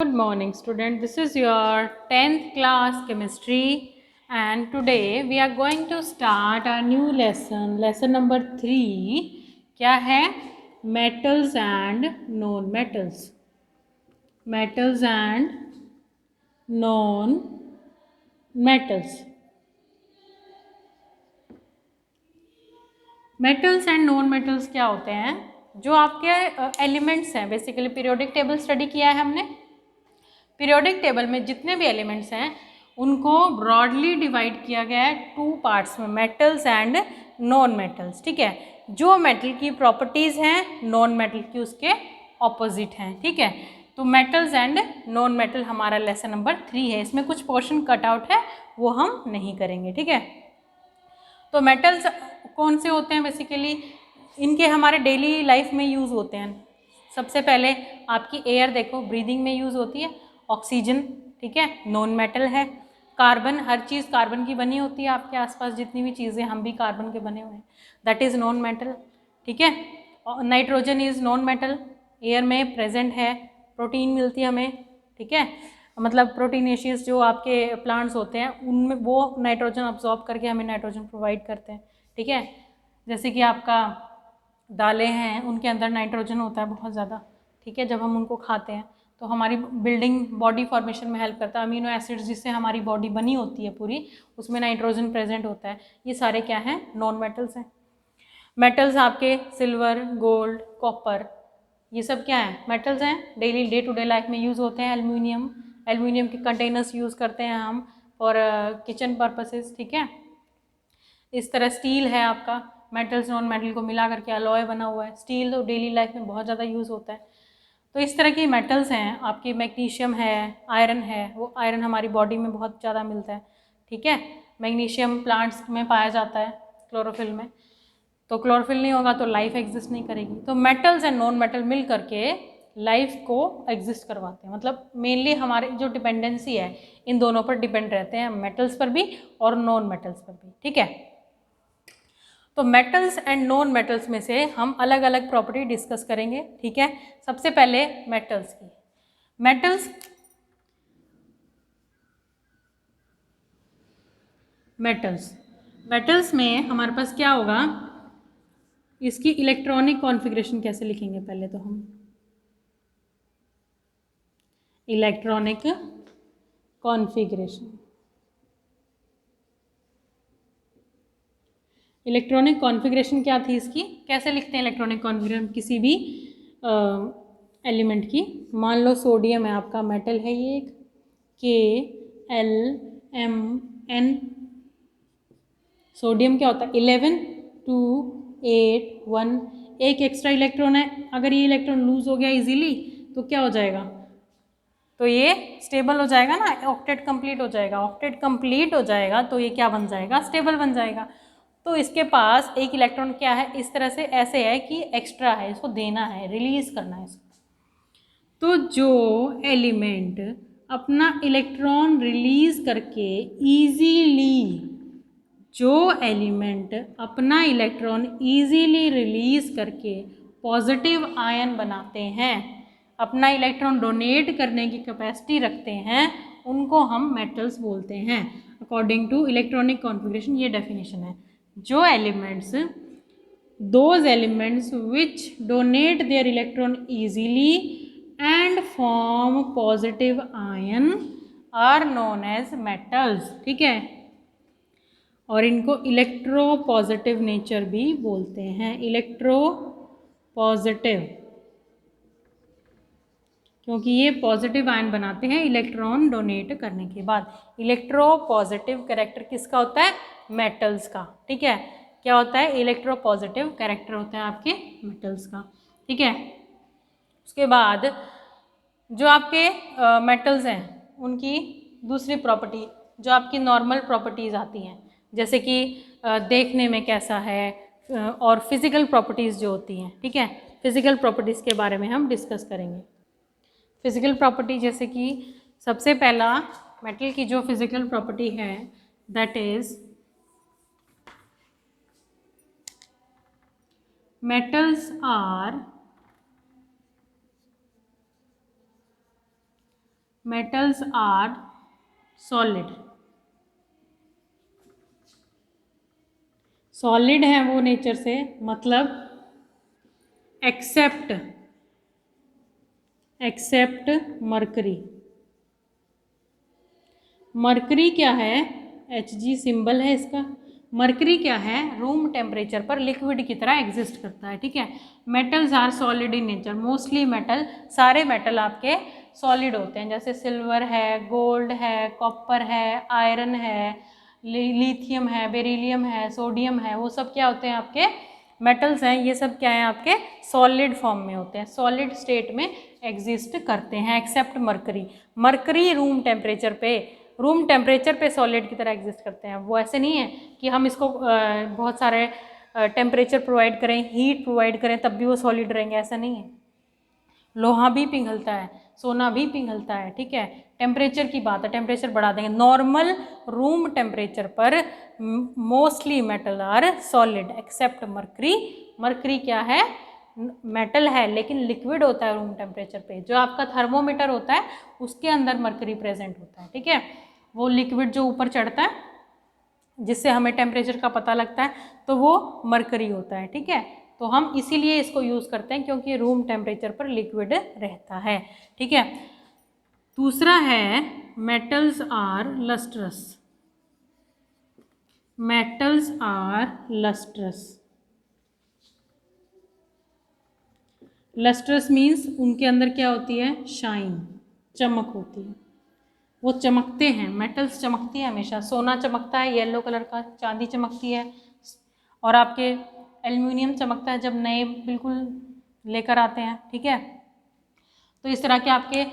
Good morning student, this is your 10th class chemistry and today we are going to start a new lesson number 3. क्या है? Metals and non-metals. Metals and non-metals. Metals and non metals क्या होते हैं? जो आपके elements हैं, basically periodic table study किया है हमने। पीरियोडिक टेबल में जितने भी एलिमेंट्स हैं उनको ब्रॉडली डिवाइड किया गया है 2 पार्ट्स में, मेटल्स एंड नॉन मेटल्स। ठीक है, जो मेटल की प्रॉपर्टीज़ हैं नॉन मेटल की उसके ऑपोजिट हैं। ठीक है, तो मेटल्स एंड नॉन मेटल हमारा लेसन नंबर 3 है। इसमें कुछ पोर्शन कट आउट है, वो हम नहीं करेंगे। ठीक है, तो मेटल्स कौन से होते हैं? बेसिकली इनके हमारे डेली लाइफ में यूज़ होते हैं। सबसे पहले आपकी एयर देखो, ब्रीदिंग में यूज़ होती है। ऑक्सीजन, ठीक है, नॉन मेटल है। कार्बन, हर चीज़ कार्बन की बनी होती है। आपके आसपास जितनी भी चीज़ें, हम भी कार्बन के बने हुए हैं, दैट इज़ नॉन मेटल। ठीक है, nitrogen is non metal, air में प्रेजेंट है। प्रोटीन मिलती है हमें, ठीक है, मतलब प्रोटीनेशियस जो आपके प्लांट्स होते हैं उनमें वो नाइट्रोजन अब्जॉर्ब करके हमें नाइट्रोजन प्रोवाइड करते हैं। ठीक है, जैसे कि आपका दालें हैं, उनके अंदर नाइट्रोजन होता है बहुत ज़्यादा। ठीक है, जब हम उनको खाते हैं तो हमारी बिल्डिंग बॉडी फॉर्मेशन में हेल्प करता है। अमीनो एसिड्स जिससे हमारी बॉडी बनी होती है पूरी, उसमें नाइट्रोजन प्रेजेंट होता है। ये सारे क्या हैं? नॉन मेटल्स हैं। मेटल्स आपके सिल्वर, गोल्ड, कॉपर, ये सब क्या है? मेटल्स हैं, daily day to day life में यूज़ होते हैं। एल्युमिनियम, एल्युमिनियम के कंटेनर्स यूज़ करते हैं हम फॉर किचन पर्पसेस। ठीक है, इस तरह स्टील है आपका, मेटल्स नॉन मेटल को मिला करके अलॉय बना हुआ है। स्टील तो डेली लाइफ में बहुत ज़्यादा यूज़ होता है। तो इस तरह की मेटल्स हैं आपकी। मैग्नीशियम है, आयरन है, वो आयरन हमारी बॉडी में बहुत ज़्यादा मिलता है। ठीक है, मैग्नीशियम प्लांट्स में पाया जाता है, क्लोरोफिल में। तो क्लोरोफिल नहीं होगा तो लाइफ एग्जिस्ट नहीं करेगी। तो मेटल्स एंड नॉन मेटल मिल करके लाइफ को एग्जिस्ट करवाते हैं। मतलब मेनली हमारी जो डिपेंडेंसी है इन दोनों पर डिपेंड रहते हैं, मेटल्स पर भी और नॉन मेटल्स पर भी। ठीक है, तो मेटल्स एंड नॉन मेटल्स में से हम अलग अलग प्रॉपर्टी डिस्कस करेंगे। ठीक है, सबसे पहले मेटल्स की। मेटल्स मेटल्स मेटल्स में हमारे पास क्या होगा? इसकी इलेक्ट्रॉनिक कॉन्फ़िगरेशन कैसे लिखेंगे? पहले तो हम इलेक्ट्रॉनिक कॉन्फ़िगरेशन, इलेक्ट्रॉनिक कॉन्फ़िगरेशन क्या थी इसकी? कैसे लिखते हैं इलेक्ट्रॉनिक कॉन्फ़िगरेशन किसी भी एलिमेंट की? मान लो सोडियम है आपका, मेटल है ये एक, K, L, M, N। Sodium क्या होता है? 11, 2, 8, 1। एक एक्स्ट्रा इलेक्ट्रॉन है, अगर ये इलेक्ट्रॉन लूज हो गया इजीली तो क्या हो जाएगा? तो ये स्टेबल हो जाएगा ना, ऑक्टेट कंप्लीट हो जाएगा। ऑक्टेट कंप्लीट हो जाएगा तो ये क्या बन जाएगा? स्टेबल बन जाएगा। तो इसके पास एक इलेक्ट्रॉन क्या है? इस तरह से ऐसे है कि एक्स्ट्रा है, इसको देना है, रिलीज करना है इसको। तो जो एलिमेंट अपना इलेक्ट्रॉन रिलीज करके इजीली, जो एलिमेंट अपना इलेक्ट्रॉन इजीली रिलीज करके पॉजिटिव आयन बनाते हैं, अपना इलेक्ट्रॉन डोनेट करने की कैपेसिटी रखते हैं, उनको हम मेटल्स बोलते हैं। अकॉर्डिंग टू इलेक्ट्रॉनिक कॉन्फ़िगरेशन ये डेफिनेशन है। जो elements, those elements which donate their electron easily and form positive ion are known as metals। ठीक है, और इनको इलेक्ट्रो पॉजिटिव नेचर भी बोलते हैं। इलेक्ट्रो पॉजिटिव, क्योंकि ये पॉजिटिव आयन बनाते हैं इलेक्ट्रॉन डोनेट करने के बाद। इलेक्ट्रो पॉजिटिव कैरेक्टर किसका होता है? मेटल्स का। ठीक है, क्या होता है? इलेक्ट्रो पॉजिटिव कैरेक्टर होता है आपके मेटल्स का। ठीक है, उसके बाद जो आपके मेटल्स हैं उनकी दूसरी प्रॉपर्टी, जो आपकी नॉर्मल प्रॉपर्टीज़ आती हैं, जैसे कि देखने में कैसा है, और फिज़िकल प्रॉपर्टीज़ जो होती हैं। ठीक है, फिज़िकल प्रॉपर्टीज़ के बारे में हम डिस्कस करेंगे। फिज़िकल प्रॉपर्टी जैसे कि सबसे पहला मेटल की जो फिज़िकल प्रॉपर्टी है that is metals are metals are solid, solid है वो नेचर से, मतलब एक्सेप्ट मरकरी। मरकरी क्या है, Hg सिंबल है इसका। मरकरी क्या है, रूम टेम्परेचर पर लिक्विड की तरह एग्जिस्ट करता है, ठीक है। Metals are solid in nature, mostly metal, सारे मेटल आपके सॉलिड होते हैं, जैसे सिल्वर है, गोल्ड है, कॉपर है, आयरन है, लिथियम है, बेरिलियम है, सोडियम है, वो सब क्या होते हैं आपके मेटल्स हैं। ये सब क्या है आपके सॉलिड फॉर्म में होते हैं, सॉलिड स्टेट में एग्जिस्ट करते हैं, except mercury. Mercury room temperature पे सॉलिड की तरह एग्जिस्ट करते हैं। वो ऐसे नहीं है कि हम इसको बहुत सारे टेम्परेचर प्रोवाइड करें, हीट प्रोवाइड करें, तब भी वो सॉलिड रहेंगे, ऐसा नहीं है। लोहा भी पिघलता है, सोना भी पिघलता है, ठीक है। टेम्परेचर की बात है, टेम्परेचर बढ़ा देंगे। नॉर्मल रूम टेम्परेचर पर mostly metal are solid except mercury. Mercury क्या है, मेटल है लेकिन लिक्विड होता है रूम टेम्परेचर पे। जो आपका थर्मोमीटर होता है उसके अंदर मरकरी प्रेजेंट होता है, ठीक है। वो लिक्विड जो ऊपर चढ़ता है जिससे हमें टेम्परेचर का पता लगता है, तो वो मरकरी होता है, ठीक है। तो हम इसीलिए इसको यूज़ करते हैं क्योंकि रूम टेम्परेचर पर लिक्विड रहता है, ठीक है। दूसरा है metals are lustrous. Metals are lustrous. Lustrous means उनके अंदर क्या होती है, शाइन, चमक होती है, वो चमकते हैं। मेटल्स चमकती है हमेशा, सोना चमकता है येलो कलर का, चांदी चमकती है, और आपके एल्युमिनियम चमकता है जब नए बिल्कुल लेकर आते हैं, ठीक है। तो इस तरह के आपके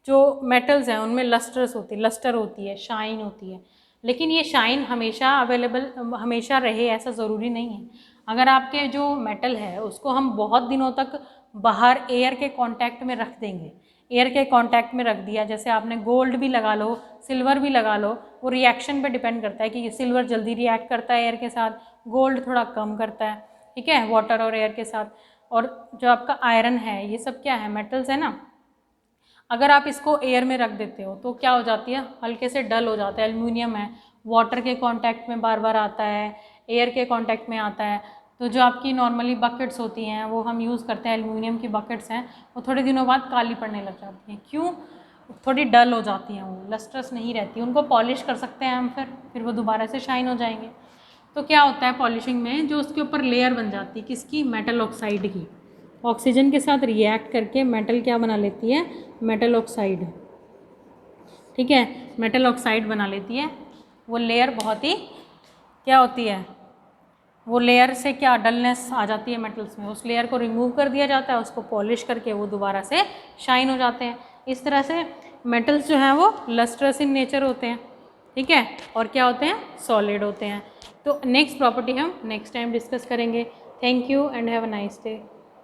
जो मेटल्स हैं उनमें लस्टर होती है, शाइन होती है। लेकिन ये शाइन हमेशा अवेलेबल, हमेशा रहे ऐसा ज़रूरी नहीं है। अगर आपके जो मेटल है उसको हम बहुत दिनों तक बाहर एयर के कांटेक्ट में रख देंगे, एयर के कांटेक्ट में रख दिया, जैसे आपने गोल्ड भी लगा लो, सिल्वर भी लगा लो, वो रिएक्शन पे डिपेंड करता है कि सिल्वर जल्दी रिएक्ट करता है एयर के साथ, गोल्ड थोड़ा कम करता है, ठीक है, वाटर और एयर के साथ। और जो आपका आयरन है, ये सब क्या है, मेटल्स है ना। अगर आप इसको एयर में रख देते हो तो क्या हो जाती है, हल्के से डल हो जाता है। एल्युमिनियम है, वाटर के कांटेक्ट में बार बार आता है, एयर के कांटेक्ट में आता है। तो जो आपकी नॉर्मली बकेट्स होती हैं वो हम यूज़ करते हैं, एल्युमिनियम की बकेट्स हैं, वो थोड़े दिनों बाद काली पड़ने लग जाती हैं। क्यों, थोड़ी डल हो जाती हैं, वो लस्ट्रस नहीं रहती। उनको पॉलिश कर सकते हैं हम, फिर वो दोबारा से शाइन हो जाएंगे। तो क्या होता है पॉलिशिंग में, जो उसके ऊपर लेयर बन जाती है किसकी, मेटल ऑक्साइड की। ऑक्सीजन के साथ रिएक्ट करके मेटल क्या बना लेती है, मेटल ऑक्साइड, ठीक है, मेटल ऑक्साइड बना लेती है। वो लेयर बहुत ही क्या होती है, वो लेयर से क्या डलनेस आ जाती है मेटल्स में, उस लेयर को रिमूव कर दिया जाता है, उसको पॉलिश करके वो दोबारा से शाइन हो जाते हैं। इस तरह से मेटल्स जो हैं वो लस्ट्रस इन नेचर होते हैं, ठीक है, और क्या होते हैं, सॉलिड होते हैं। तो नेक्स्ट प्रॉपर्टी हम नेक्स्ट टाइम डिस्कस करेंगे। Thank you and have a nice day.